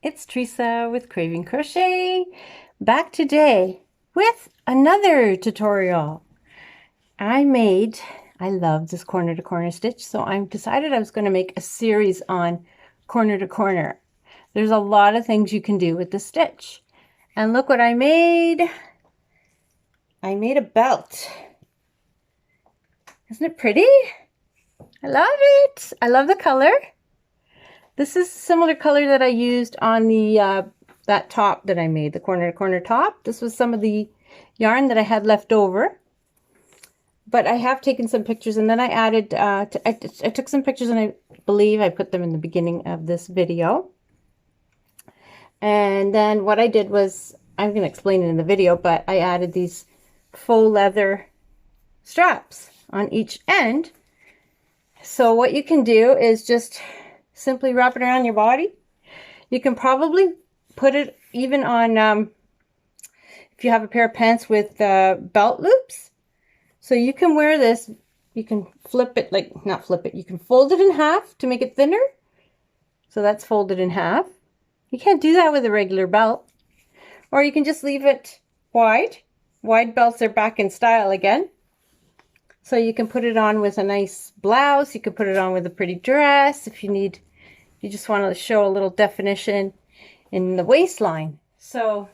it's Teresa with Craving Crochet, back today with another tutorial. I love this corner to corner stitch, so I decided I was going to make a series on corner to corner. There's a lot of things you can do with the stitch. And look what I made. I made a belt. Isn't it pretty? I love it. I love the color. This is a similar color that I used on the that top that I made, the corner to corner top. This was some of the yarn that I had left over. But I have taken some pictures, and then I added, I took some pictures, and I believe I put them in the beginning of this video. And then what I did was, I'm going to explain it in the video, but I added these faux leather straps on each end. So what you can do is just simply wrap it around your body. You can probably put it even on, if you have a pair of pants with belt loops. So you can wear this, you can flip it, like, not flip it, you can fold it in half to make it thinner. So that's folded in half. You can't do that with a regular belt. Or you can just leave it wide. Wide belts are back in style again. So you can put it on with a nice blouse. You can put it on with a pretty dress if you need, you just want to show a little definition in the waistline. So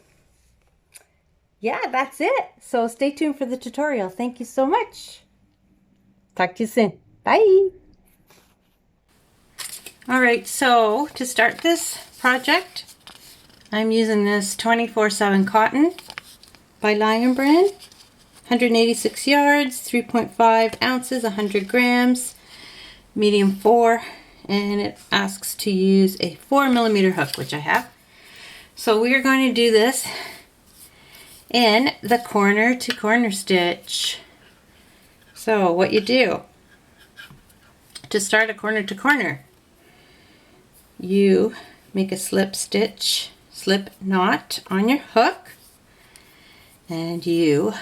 yeah, that's it. So stay tuned for the tutorial. Thank you so much. Talk to you soon. Bye. All right, so to start this project, I'm using this 24/7 cotton by Lion brand. 186 yards, 3.5 ounces, 100 grams, medium 4, and it asks to use a 4mm hook, which I have. So we are going to do this in the corner to corner stitch. So what you do to start a corner to corner, you make a slip stitch, slip knot on your hook, and you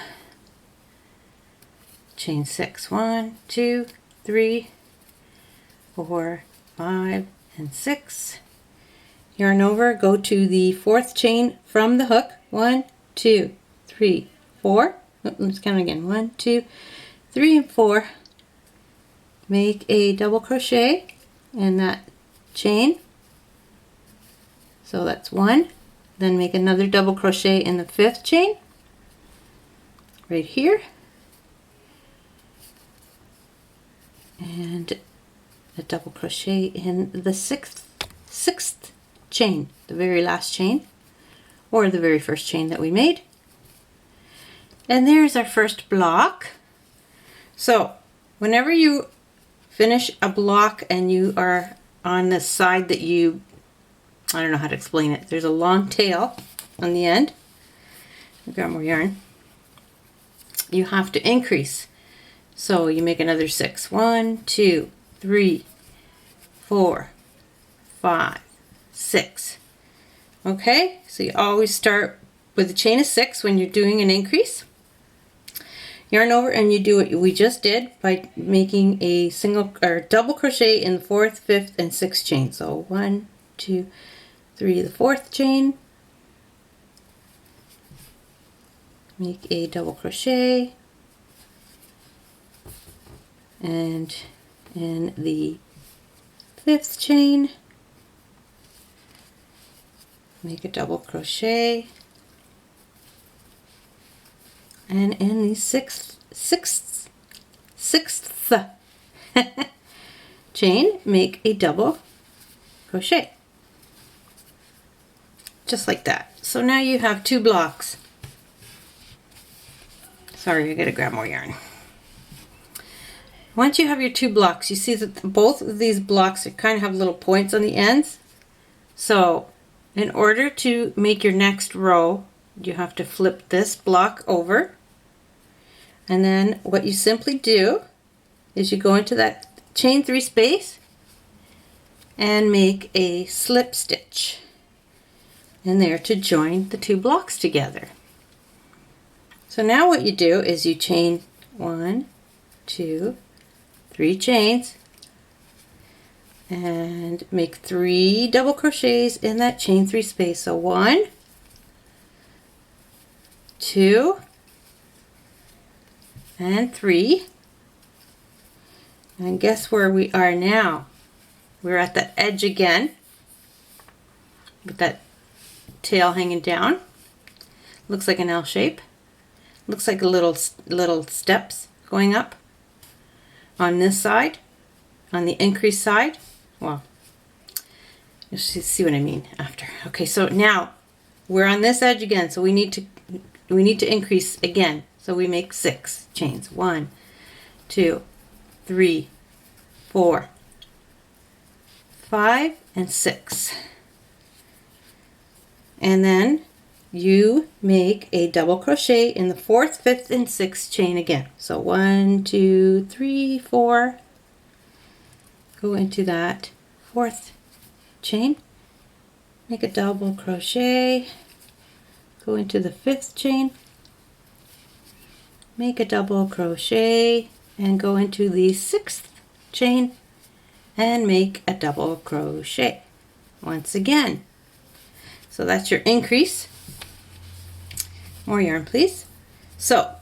chain 6, 1, 2, 3, 4, 5, and 6. Yarn over, go to the 4th chain from the hook. 1, 2, 3, 4. Let's count again. 1, 2, 3, and 4. Make a double crochet in that chain. So that's 1. Then make another double crochet in the 5th chain right here. And a double crochet in the sixth chain, the very last chain, or the very first chain that we made. And there's our first block. So whenever you finish a block and you are on the side that you, I don't know how to explain it, there's a long tail on the end. I've got more yarn. You have to increase. So you make another 6. 1, 2, 3, 4, 5, 6. Okay, so you always start with a chain of 6 when you're doing an increase. Yarn over, and you do what we just did by making a single or double crochet in the 4th, 5th, and 6th chain. So 1, 2, 3, the 4th chain. Make a double crochet. And in the 5th chain, make a double crochet, and in the sixth chain, make a double crochet, just like that. So now you have 2 blocks. Sorry, I gotta grab more yarn. Once you have your 2 blocks, you see that both of these blocks kind of have little points on the ends. So in order to make your next row, you have to flip this block over. And then what you simply do is you go into that chain 3 space and make a slip stitch in there to join the 2 blocks together. So now what you do is you chain 1, 2, 3 chains, and make 3 double crochets in that chain 3 space. So 1, 2, and 3. And guess where we are now? We're at the edge again with that tail hanging down. Looks like an L shape. Looks like a little steps going up on this side, on the increased side. Well, you'll see what I mean after. Okay, so now we're on this edge again, so we need to increase again. So we make 6 chains. 1, 2, 3, 4, 5, and 6. And then you make a double crochet in the 4th, 5th, and 6th chain again. So 1, 2, 3, 4. Go into that 4th chain, make a double crochet, go into the 5th chain, make a double crochet, and go into the 6th chain and make a double crochet once again. So that's your increase. More yarn, please. So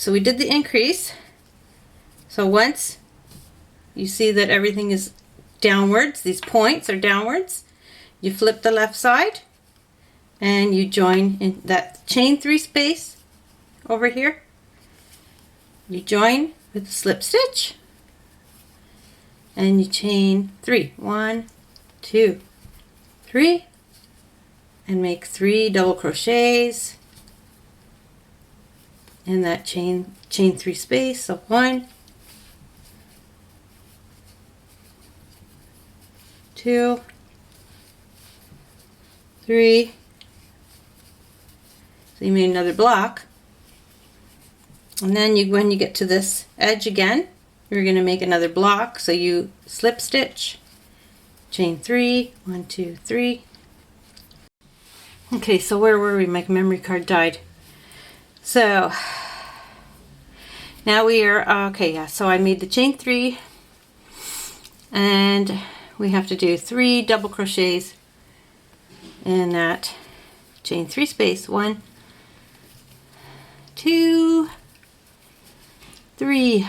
we did the increase. So once you see that everything is downwards, these points are downwards, you flip the left side and you join in that chain 3 space over here. You join with a slip stitch and you chain 3. 1, 2, 3, and make 3 double crochets in that chain 3 space. So 1, 2, 3. So you made another block, and then when you get to this edge again, you're going to make another block. So you slip stitch, chain 3, 1, 2, 3. Okay, so where were we? My memory card died. So now we are okay. Yeah, so I made the chain 3, and we have to do 3 double crochets in that chain 3 space. 1, 2, 3,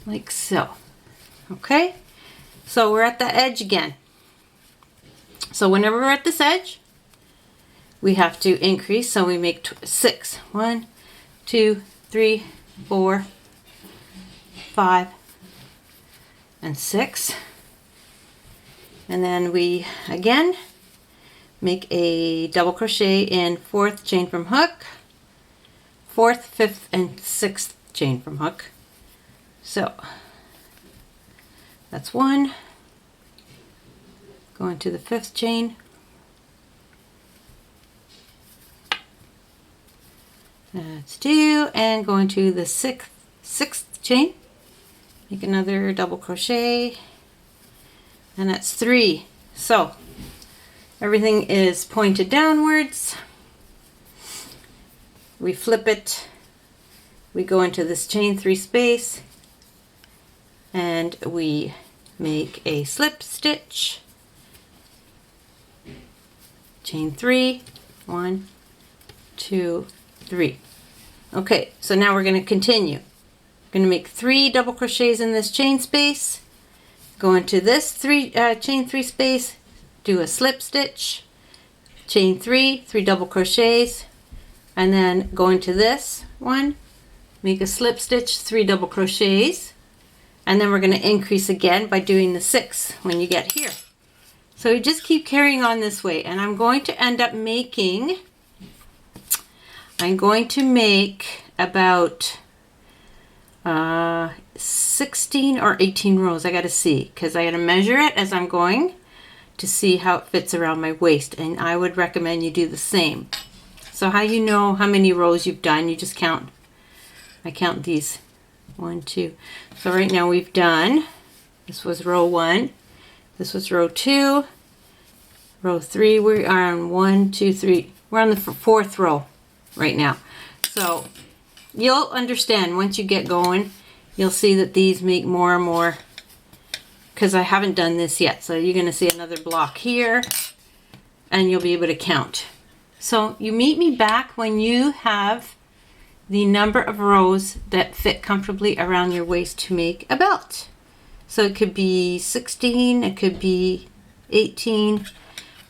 like so. Okay, so we're at the edge again. So whenever we're at this edge, we have to increase. So we make 6. 1, 2, 3, 4, 5, and 6. And then we again make a double crochet in 4th chain from hook, 4th, 5th, and 6th chain from hook. So that's 1. Go into the 5th chain. That's 2, and go into the 6th chain. Make another double crochet, and that's 3. So everything is pointed downwards. We flip it, we go into this chain 3 space, and we make a slip stitch, chain 3, 1, 2, 3. Okay, so now we're going to continue. We're going to make 3 double crochets in this chain space, go into this chain 3 space, do a slip stitch, chain 3, 3 double crochets, and then go into this one, make a slip stitch, 3 double crochets, and then we're going to increase again by doing the 6 when you get here. So you just keep carrying on this way, and I'm going to end up making, I'm going to make about 16 or 18 rows. I got to see, because I got to measure it as I'm going to see how it fits around my waist, and I would recommend you do the same. So how you know how many rows you've done, you just count. I count these. 1, 2. So right now we've done, this was row 1, this was row 2, row 3, we are on 1, 2, 3, we're on the 4th row right now. So you'll understand once you get going, you'll see that these make more and more because I haven't done this yet. So you're going to see another block here, and you'll be able to count. So you meet me back when you have the number of rows that fit comfortably around your waist to make a belt. So it could be 16, it could be 18,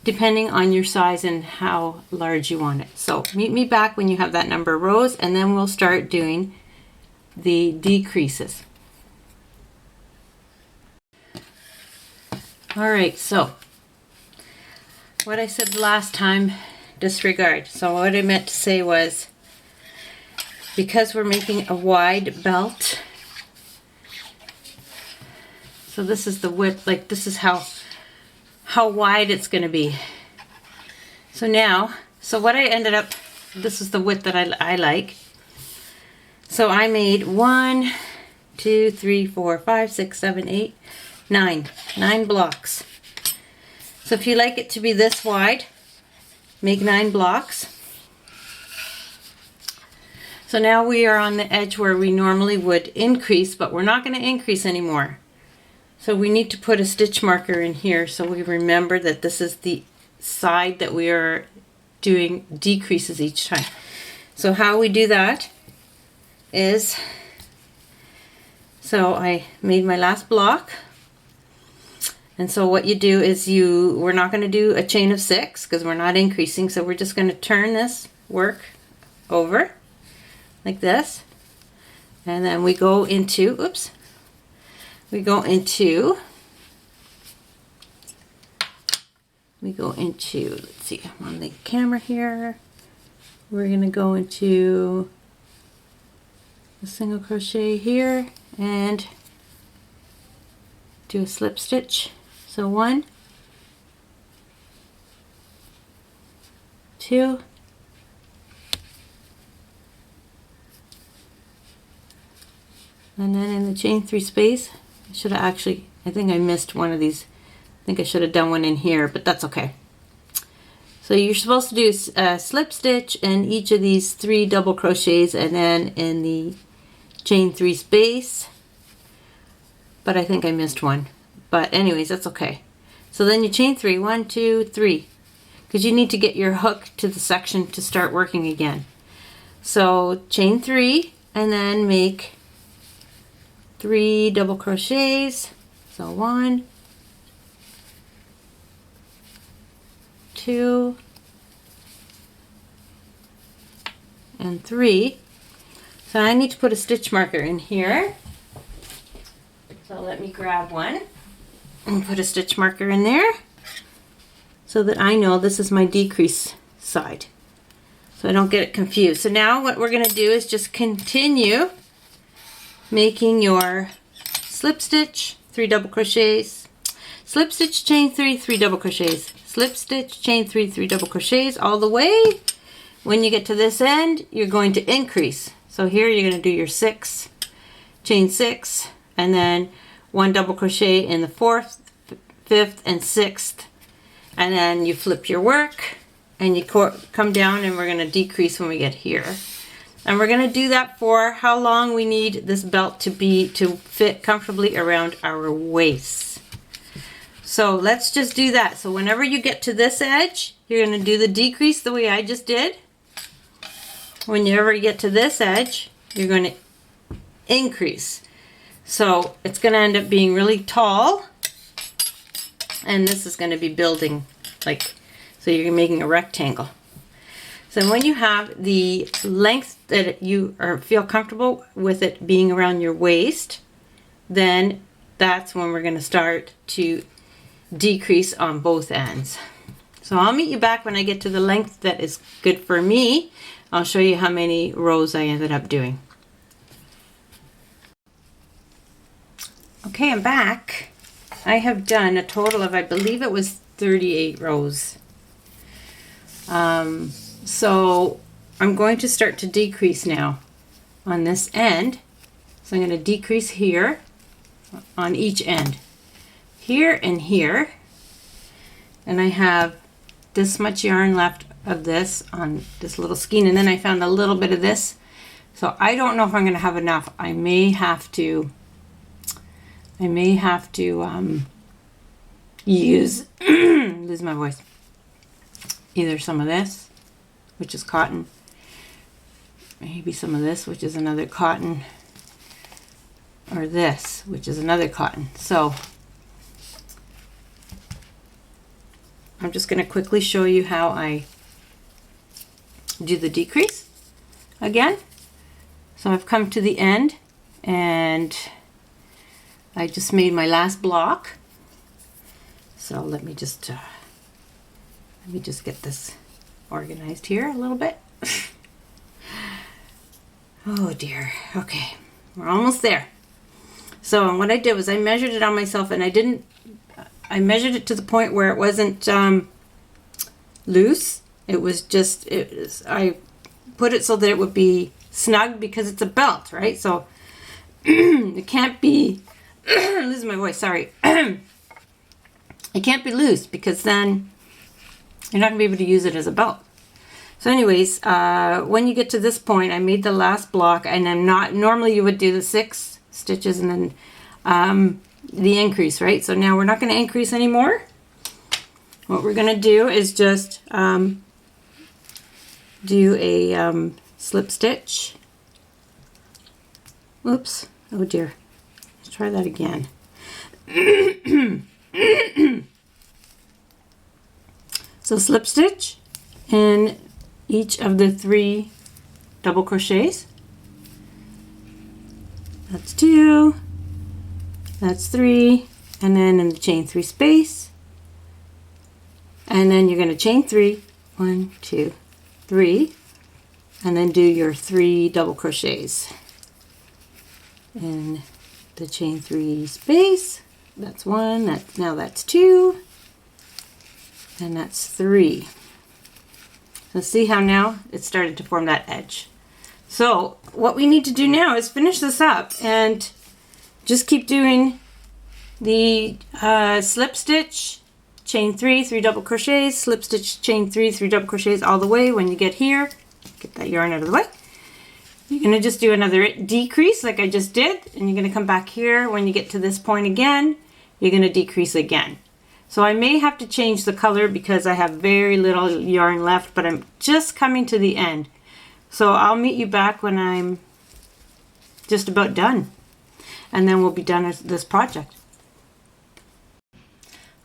depending on your size and how large you want it. So meet me back when you have that number of rows, and then we'll start doing the decreases. All right, so what I said last time, disregard. So what I meant to say was, because we're making a wide belt, so this is the width, like this is how wide it's going to be. So now, so what I ended up, this is the width that I like. So I made 1, 2, 3, 4, 5, 6, 7, 8, 9 blocks. So if you like it to be this wide, make 9 blocks. So now we are on the edge where we normally would increase, but we're not going to increase anymore. So we need to put a stitch marker in here so we remember that this is the side that we are doing decreases each time. So how we do that is, so I made my last block, and so what you do is we're not going to do a chain of 6 because we're not increasing, so we're just going to turn this work over like this, and then we go into, let's see, I'm on the camera here. We're going to go into a single crochet here and do a slip stitch. So 1, 2, and then in the chain 3 space, I should have actually, I think I missed one of these. I think I should have done one in here, but that's okay. So you're supposed to do a slip stitch in each of these 3 double crochets, and then in the chain 3 space, but I think I missed one. But anyways, that's okay. So then you chain 3, 1, 2, 3, because you need to get your hook to the section to start working again. So chain 3, and then make 3 double crochets. So 1, 2, and 3. So I need to put a stitch marker in here. So let me grab one and put a stitch marker in there so that I know this is my decrease side, so I don't get it confused. So now what we're going to do is just continue making your slip stitch, 3 double crochets, slip stitch, chain 3, 3 double crochets, slip stitch, chain 3, 3 double crochets, all the way. When you get to this end, you're going to increase. So here you're going to do your 6, chain 6, and then 1 double crochet in the 4th, 5th, and 6th, and then you flip your work and you come down, and we're going to decrease when we get here. And we're going to do that for how long we need this belt to fit comfortably around our waist. So let's just do that. So whenever you get to this edge, you're going to do the decrease the way I just did. Whenever you get to this edge, you're going to increase. So it's going to end up being really tall, and this is going to be building, like, so you're making a rectangle. So when you have the length that you feel comfortable with it being around your waist, then that's when we're going to start to decrease on both ends. So I'll meet you back when I get to the length that is good for me. I'll show you how many rows I ended up doing. Okay, I'm back. I have done a total of, I believe it was 38 rows. So I'm going to start to decrease now on this end. So I'm going to decrease here on each end, here and here. And I have this much yarn left of this on this little skein, and then I found a little bit of this. So I don't know if I'm going to have enough. I may have to I may have to use, lose my voice, either some of this, which is cotton, maybe some of this, which is another cotton, or this, which is another cotton. So I'm just going to quickly show you how I do the decrease again. So I've come to the end and I just made my last block. So let me just get this organized here a little bit. Oh dear. Okay, we're almost there. So what I did was I measured it on myself, and I measured it to the point where it wasn't loose. It was just, I put it so that it would be snug because it's a belt, right? So it can't be, losing my voice, sorry. It can't be loose because then you're not gonna be able to use it as a belt. So anyways, when you get to this point, I made the last block, and I'm not, normally you would do the 6 stitches and then the increase, right? So now we're not going to increase anymore. What we're going to do is just do a slip stitch. Oops, oh dear. Let's try that again. So slip stitch in each of the 3 double crochets. That's 2, that's 3, and then in the chain 3 space, and then you're going to chain 3, 1, 2, 3, and then do your 3 double crochets in the chain 3 space. That's 1, now that's 2, and that's 3. So see how now it's started to form that edge. So what we need to do now is finish this up and just keep doing the slip stitch, chain 3, 3 double crochets, slip stitch, chain 3, 3 double crochets all the way. When you get here, get that yarn out of the way. You're going to just do another decrease like I just did, and you're going to come back here. When you get to this point again, you're going to decrease again. So I may have to change the color because I have very little yarn left, but I'm just coming to the end. So I'll meet you back when I'm just about done, and then we'll be done with this project.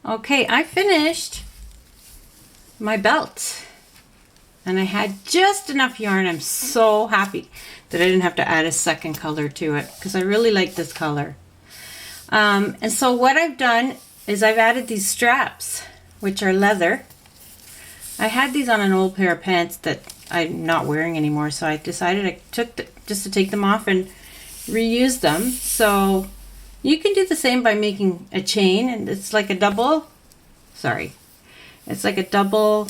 Okay, I finished my belt, and I had just enough yarn. I'm so happy that I didn't have to add a second color to it because I really like this color. And so what I've done is I've added these straps, which are leather. I had these on an old pair of pants that I'm not wearing anymore, so I decided just to take them off and reuse them. So you can do the same by making a chain, and it's like a double, it's like a double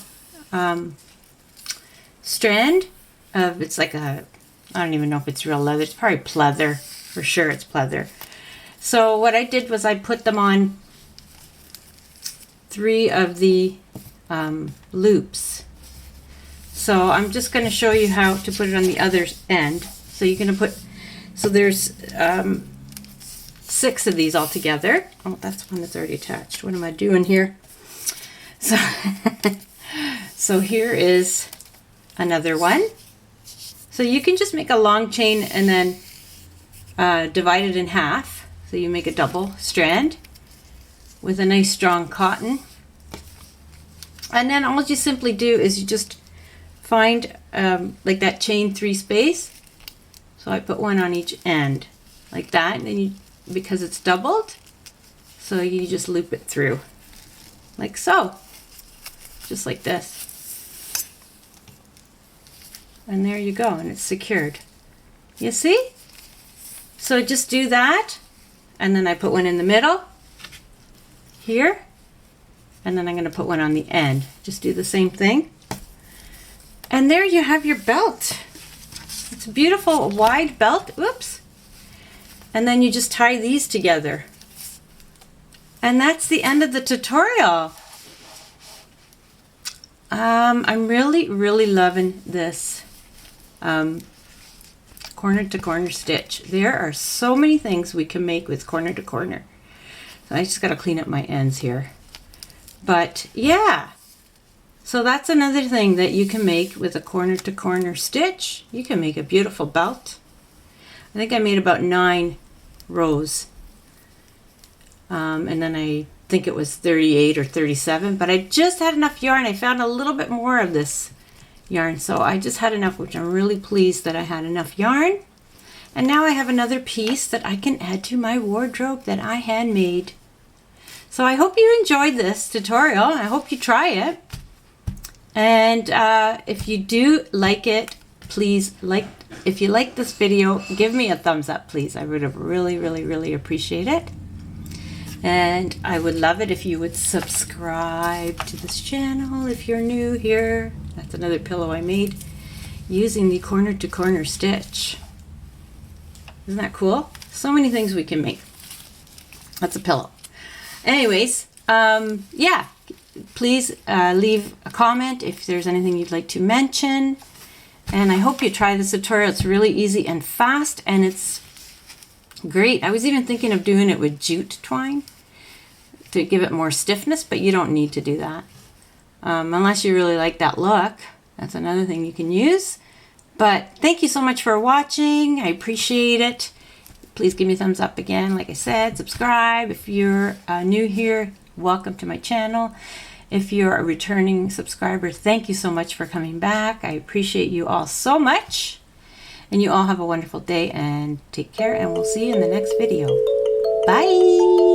strand of, it's like a, I don't even know if it's real leather, it's probably pleather, for sure it's pleather. So what I did was I put them on 3 of the loops. So I'm just going to show you how to put it on the other end. So you're going to put, so there's 6 of these all together. Oh, that's one that's already attached. What am I doing here? So, so here is another one. So you can just make a long chain and then divide it in half. So you make a double strand with a nice strong cotton. And then all you simply do is you just find like that chain 3 space. So I put one on each end like that, and then you, because it's doubled, so you just loop it through like so, just like this, and there you go, and it's secured. You see? So just do that, and then I put one in the middle here, and then I'm going to put one on the end. Just do the same thing. And there you have your belt. It's a beautiful wide belt. Whoops. And then you just tie these together. And that's the end of the tutorial. I'm really loving this corner to corner stitch. There are so many things we can make with corner to corner. So I just got to clean up my ends here. But yeah, so that's another thing that you can make with a corner to corner stitch. You can make a beautiful belt. I think I made about 9 rows. And then I think it was 38 or 37, but I just had enough yarn. I found a little bit more of this yarn, so I just had enough, which I'm really pleased that I had enough yarn. And now I have another piece that I can add to my wardrobe that I handmade. So I hope you enjoyed this tutorial. I hope you try it. And if you do like it, please if you like this video, give me a thumbs up, please. I would have really appreciate it. And I would love it if you would subscribe to this channel if you're new here. That's another pillow I made using the corner to corner stitch. Isn't that cool? So many things we can make. That's a pillow. Anyways, yeah, please leave a comment if there's anything you'd like to mention. And I hope you try this tutorial. It's really easy and fast, and it's great. I was even thinking of doing it with jute twine to give it more stiffness, but you don't need to do that. Unless you really like that look. That's another thing you can use. But thank you so much for watching. I appreciate it. Please give me a thumbs up again. Like I said, subscribe. If you're new here, welcome to my channel. If you're a returning subscriber, thank you so much for coming back. I appreciate you all so much. And you all have a wonderful day and take care, and we'll see you in the next video. Bye.